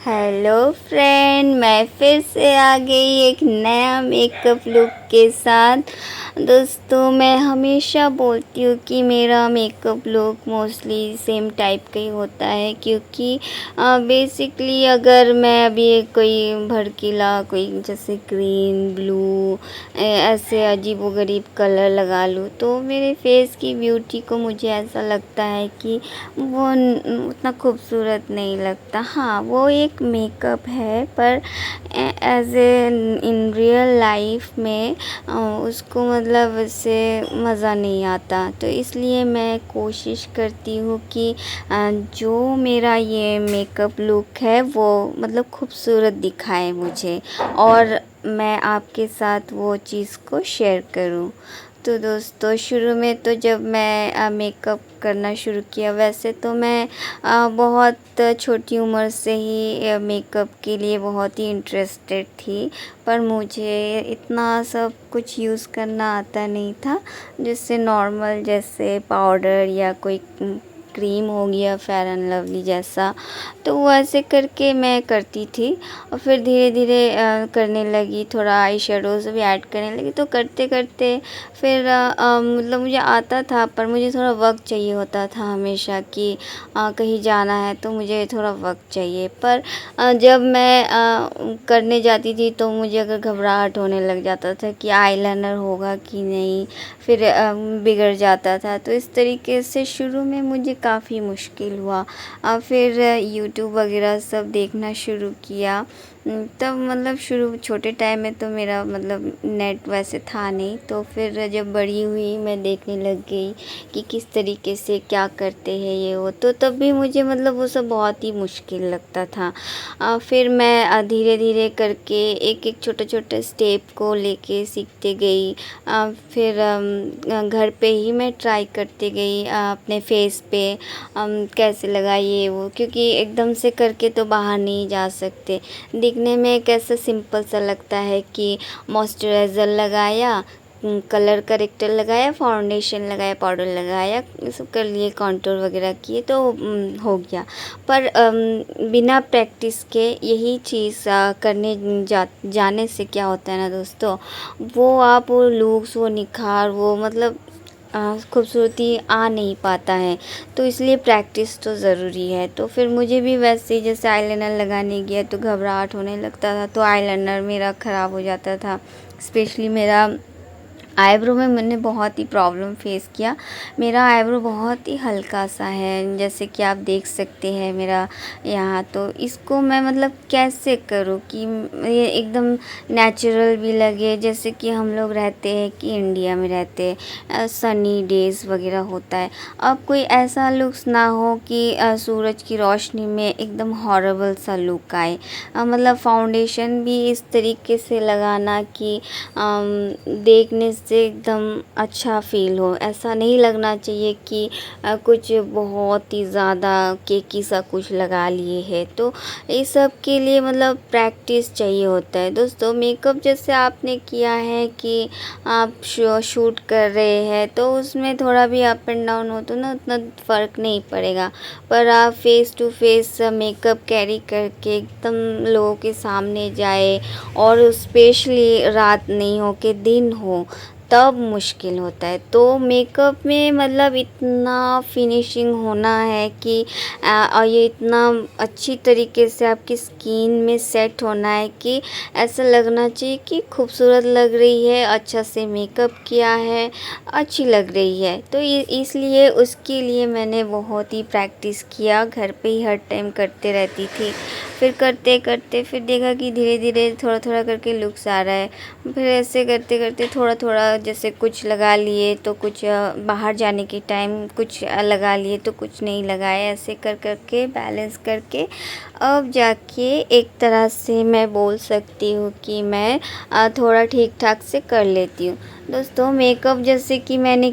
Hello friend, मैं फिर से आ गई एक नया मेकअप लुक के साथ। दोस्तों, मैं हमेशा बोलती हूँ कि मेरा makeup look mostly same type का ही होता है, क्योंकि बेसिकली अगर मैं अभी कोई भड़कीला कोई जैसे ग्रीन ब्लू ऐसे अजीबोगरीब कलर लगा लूँ तो मेरे फेस की ब्यूटी को मुझे ऐसा लगता है कि वो उतना खूबसूरत नहीं लगता। हाँ, वो एक मेकअप है, पर as a in real life में उसको मतलब उससे मज़ा नहीं आता। तो इसलिए मैं कोशिश करती हूँ कि जो मेरा ये मेकअप लुक है वो मतलब खूबसूरत दिखाए मुझे, और मैं आपके साथ वो चीज़ को शेयर करूँ। तो दोस्तों, शुरू में तो जब मैं मेकअप करना शुरू किया, वैसे तो मैं बहुत छोटी उम्र से ही मेकअप के लिए बहुत ही इंटरेस्टेड थी, पर मुझे इतना सब कुछ यूज़ करना आता नहीं था। जिससे नॉर्मल जैसे पाउडर या कोई क्रीम हो गया फेयर एंड लवली जैसा, तो वो ऐसे करके मैं करती थी। और फिर धीरे धीरे करने लगी, थोड़ा आई शेडोज़ भी ऐड करने लगी। तो करते करते फिर मतलब मुझे आता था, पर मुझे थोड़ा वक्त चाहिए होता था हमेशा कि कहीं जाना है तो मुझे थोड़ा वक्त चाहिए। पर जब मैं करने जाती थी तो मुझे अगर घबराहट होने लग जाता था कि आईलाइनर होगा कि नहीं, फिर बिगड़ जाता था। तो इस तरीके से शुरू में मुझे काफ़ी मुश्किल हुआ। फिर यूट्यूब वगैरह सब देखना शुरू किया। तब मतलब शुरू छोटे टाइम में तो मेरा मतलब नेट वैसे था नहीं, तो फिर जब बड़ी हुई मैं देखने लग गई कि किस तरीके से क्या करते हैं ये वो, तो तब भी मुझे मतलब वो सब बहुत ही मुश्किल लगता था। फिर मैं धीरे धीरे करके एक एक छोटे छोटे स्टेप को लेके सीखते गई। फिर घर पे ही मैं ट्राई करती गई अपने फेस पे कैसे लगाइए वो, क्योंकि एकदम से करके तो बाहर नहीं जा सकते। दिखने में कैसा सिंपल सा लगता है कि मॉइस्चराइज़र लगाया, कलर करेक्टर लगाया, फाउंडेशन लगाया, पाउडर लगाया, ये सब कर लिए, कॉन्टूर वगैरह किए तो हो गया। पर बिना प्रैक्टिस के यही चीज़ करने जाने से क्या होता है ना दोस्तों, वो आप वो लुक्स, वो निखार, वो मतलब खूबसूरती आ नहीं पाता है। तो इसलिए प्रैक्टिस तो ज़रूरी है। तो फिर मुझे भी वैसे ही जैसे आईलाइनर लगाने गया तो घबराहट होने लगता था, तो आईलाइनर मेरा ख़राब हो जाता था। स्पेशली मेरा आईब्रो में मैंने बहुत ही प्रॉब्लम फेस किया। मेरा आईब्रो बहुत ही हल्का सा है, जैसे कि आप देख सकते हैं मेरा यहाँ। तो इसको मैं मतलब कैसे करूँ कि ये एकदम नेचुरल भी लगे, जैसे कि हम लोग रहते हैं कि इंडिया में रहते हैं, सनी डेज़ वगैरह होता है। अब कोई ऐसा लुक्स ना हो कि सूरज की रोशनी में एकदम हॉरेबल सा लुक आए। मतलब फाउंडेशन भी इस तरीके से लगाना कि देखने से एकदम अच्छा फ़ील हो। ऐसा नहीं लगना चाहिए कि कुछ बहुत ही ज़्यादा केकी सा कुछ लगा लिए है। तो इस सब के लिए मतलब प्रैक्टिस चाहिए होता है। दोस्तों, मेकअप जैसे आपने किया है कि आप शूट कर रहे हैं तो उसमें थोड़ा भी अप एंड डाउन हो तो ना उतना फ़र्क नहीं पड़ेगा। पर आप face to face makeup carry करके एकदम लोगों के सामने जाए, और स्पेशली रात नहीं हो के दिन हो, तब मुश्किल होता है। तो मेकअप में मतलब इतना फिनिशिंग होना है कि और ये इतना अच्छी तरीके से आपकी स्किन में सेट होना है कि ऐसा लगना चाहिए कि खूबसूरत लग रही है, अच्छा से मेकअप किया है, अच्छी लग रही है। तो इसलिए उसके लिए मैंने बहुत ही प्रैक्टिस किया, घर पे ही हर टाइम करते रहती थी। फिर करते करते फिर देखा कि धीरे धीरे थोड़ा थोड़ा करके लुक्स आ रहा है। फिर ऐसे करते करते थोड़ा थोड़ा जैसे कुछ लगा लिए तो कुछ बाहर जाने के टाइम कुछ लगा लिए तो कुछ नहीं लगाए, ऐसे कर करके बैलेंस करके अब जाके एक तरह से मैं बोल सकती हूँ कि मैं थोड़ा ठीक ठाक से कर लेती हूँ। दोस्तों, मेकअप जैसे कि मैंने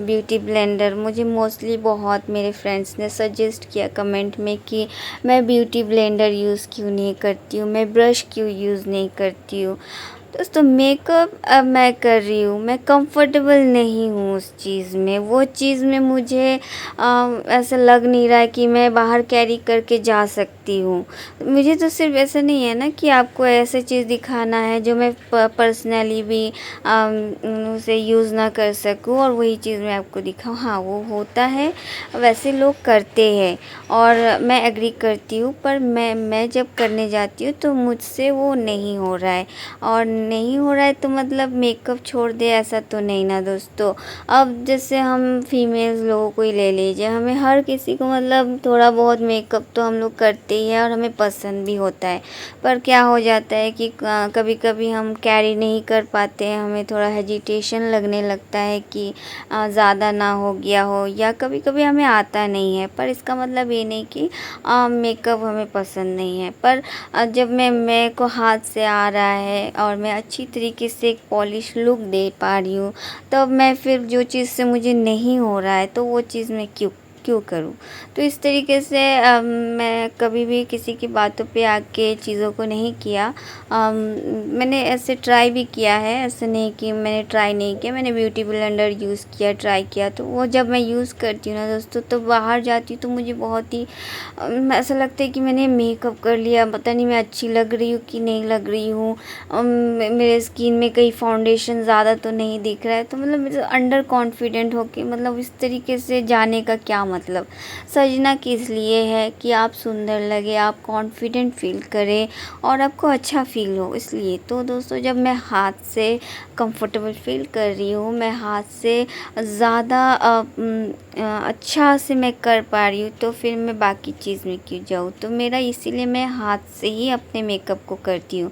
ब्यूटी ब्लेंडर, मुझे मोस्टली बहुत मेरे फ्रेंड्स ने सजेस्ट किया कमेंट में कि मैं ब्यूटी ब्लेंडर यूज़ क्यों नहीं करती हूँ, मैं ब्रश क्यों यूज़ नहीं करती हूँ। दोस्तों मेकअप अब मैं कर रही हूँ, मैं कंफर्टेबल नहीं हूँ उस चीज़ में। वो चीज़ में मुझे ऐसा लग नहीं रहा है कि मैं बाहर कैरी करके जा सकती हूँ। मुझे तो सिर्फ़ ऐसा नहीं है ना कि आपको ऐसे चीज़ दिखाना है जो मैं पर्सनली भी उसे यूज़ ना कर सकूँ और वही चीज़ मैं आपको दिखाऊँ। हाँ, वो होता है, वैसे लोग करते हैं और मैं एग्री करती हूँ, पर मैं जब करने जाती हूँ तो मुझसे वो नहीं हो रहा है। और नहीं हो रहा है तो मतलब मेकअप छोड़ दे ऐसा तो नहीं ना दोस्तों। अब जैसे हम फीमेल्स लोगों को ही ले लीजिए, हमें हर किसी को मतलब थोड़ा बहुत मेकअप तो हम लोग करते ही हैं और हमें पसंद भी होता है। पर क्या हो जाता है कि कभी-कभी हम कैरी नहीं कर पाते हैं, हमें थोड़ा हेजिटेशन लगने लगता है कि ज़्यादा ना हो गया हो, या कभी-कभी हमें आता नहीं है। पर इसका मतलब ये नहीं कि मेकअप हमें पसंद नहीं है। पर जब मेरे को हाथ से आ रहा है और मैं अच्छी तरीके से एक पॉलिश लुक दे पा रही हूँ, तब मैं फिर जो चीज़ से मुझे नहीं हो रहा है तो वो चीज़ मैं क्यों क्यों करूँ। तो इस तरीके से मैं कभी भी किसी की बातों पे आके चीज़ों को नहीं किया। मैंने ऐसे ट्राई भी किया है, ऐसा नहीं कि मैंने ट्राई नहीं किया। मैंने ब्यूटी ब्लेंडर यूज़ किया, ट्राई किया, तो वो जब मैं यूज़ करती हूँ ना दोस्तों, तो बाहर जाती हूँ तो मुझे बहुत ही ऐसा लगता है कि मैंने मेकअप कर लिया, पता नहीं मैं अच्छी लग रही हूँ कि नहीं लग रही हूँ। मेरे स्किन में कहीं फाउंडेशन ज़्यादा तो नहीं दिख रहा है, तो मतलब मुझे अंडर कॉन्फिडेंट होके मतलब इस तरीके से जाने का क्या मतलब। सजना किस लिए है कि आप सुंदर लगे, आप कॉन्फिडेंट फील करें और आपको अच्छा फील हो, इसलिए। तो दोस्तों जब मैं हाथ से कंफर्टेबल फील कर रही हूँ, मैं हाथ से ज़्यादा अच्छा से मैं कर पा रही हूँ, तो फिर मैं बाकी चीज़ में क्यों जाऊँ। तो मेरा इसीलिए मैं हाथ से ही अपने मेकअप को करती हूँ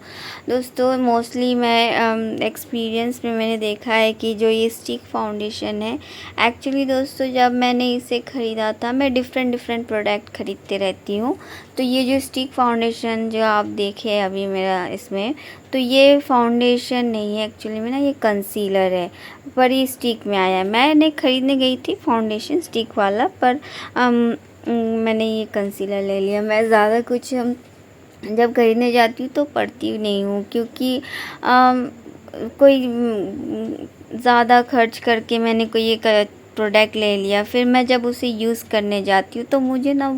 दोस्तों। मोस्टली मैं एक्सपीरियंस में मैंने देखा है कि जो ये स्टिक फाउंडेशन है, एक्चुअली दोस्तों जब मैंने इसे ख़रीदा था, मैं डिफ़रेंट प्रोडक्ट ख़रीदते रहती हूँ। तो ये जो स्टिक फाउंडेशन जो आप देखे अभी मेरा इसमें, तो ये फाउंडेशन नहीं है एक्चुअली में ना, ये कंसीलर है, पर ये स्टिक में आया है। मैंने ख़रीदने गई थी फाउंडेशन स्टिक वाला, पर मैंने ये कंसीलर ले लिया। मैं ज़्यादा कुछ जब खरीदने जाती हूँ तो पड़ती नहीं हूँ, क्योंकि कोई ज़्यादा खर्च करके मैंने कोई एक प्रोडक्ट ले लिया, फिर मैं जब उसे यूज़ करने जाती हूँ तो मुझे ना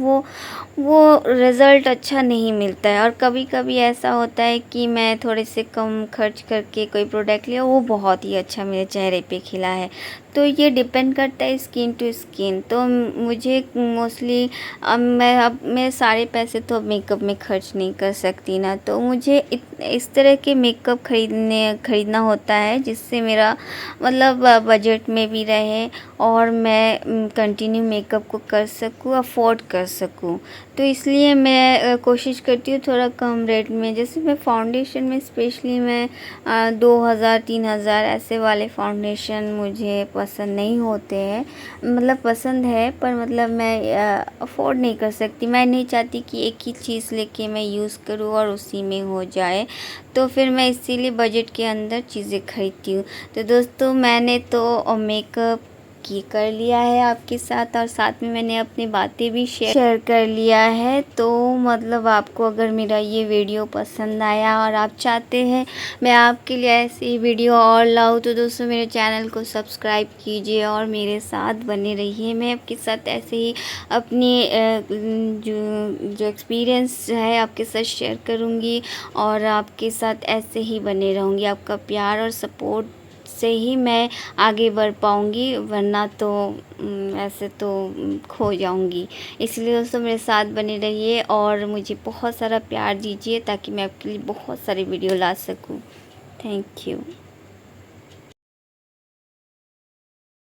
वो रिज़ल्ट अच्छा नहीं मिलता है। और कभी-कभी ऐसा होता है कि मैं थोड़े से कम खर्च करके कोई प्रोडक्ट लिया, वो बहुत ही अच्छा मेरे चेहरे पे खिला है। तो ये डिपेंड करता है स्किन टू स्किन। तो मुझे मोस्टली मैं सारे पैसे तो मेकअप में खर्च नहीं कर सकती ना, तो मुझे इस तरह के मेकअप खरीदना होता है जिससे मेरा मतलब बजट में भी रहे और मैं कंटिन्यू मेकअप को कर सकूँ, अफ़ोर्ड कर सकूँ। तो इसलिए मैं कोशिश करती हूँ थोड़ा कम रेट में। जैसे मैं फाउंडेशन में स्पेशली मैं 2000 3000 ऐसे वाले फाउंडेशन मुझे पसंद नहीं होते हैं। मतलब पसंद है, पर मतलब मैं अफ़ोर्ड नहीं कर सकती। मैं नहीं चाहती कि एक ही चीज़ लेके मैं यूज़ करूँ और उसी में हो जाए, तो फिर मैं इसीलिए बजट के अंदर चीज़ें खरीदती हूँ। तो दोस्तों मैंने तो मेकअप की कर लिया है आपके साथ, और साथ में मैंने अपनी बातें भी शेयर कर लिया है। तो मतलब आपको अगर मेरा ये वीडियो पसंद आया और आप चाहते हैं मैं आपके लिए ऐसी वीडियो और लाऊं, तो दोस्तों मेरे चैनल को सब्सक्राइब कीजिए और मेरे साथ बने रहिए। मैं आपके साथ ऐसे ही अपनी जो एक्सपीरियंस है आपके साथ शेयर करूँगी और आपके साथ ऐसे ही बने रहूँगी। आपका प्यार और सपोर्ट से ही मैं आगे बढ़ पाऊँगी, वरना तो ऐसे तो खो जाऊँगी। इसलिए दोस्तों मेरे साथ बने रहिए और मुझे बहुत सारा प्यार दीजिए, ताकि मैं आपके लिए बहुत सारी वीडियो ला सकूँ। Thank you.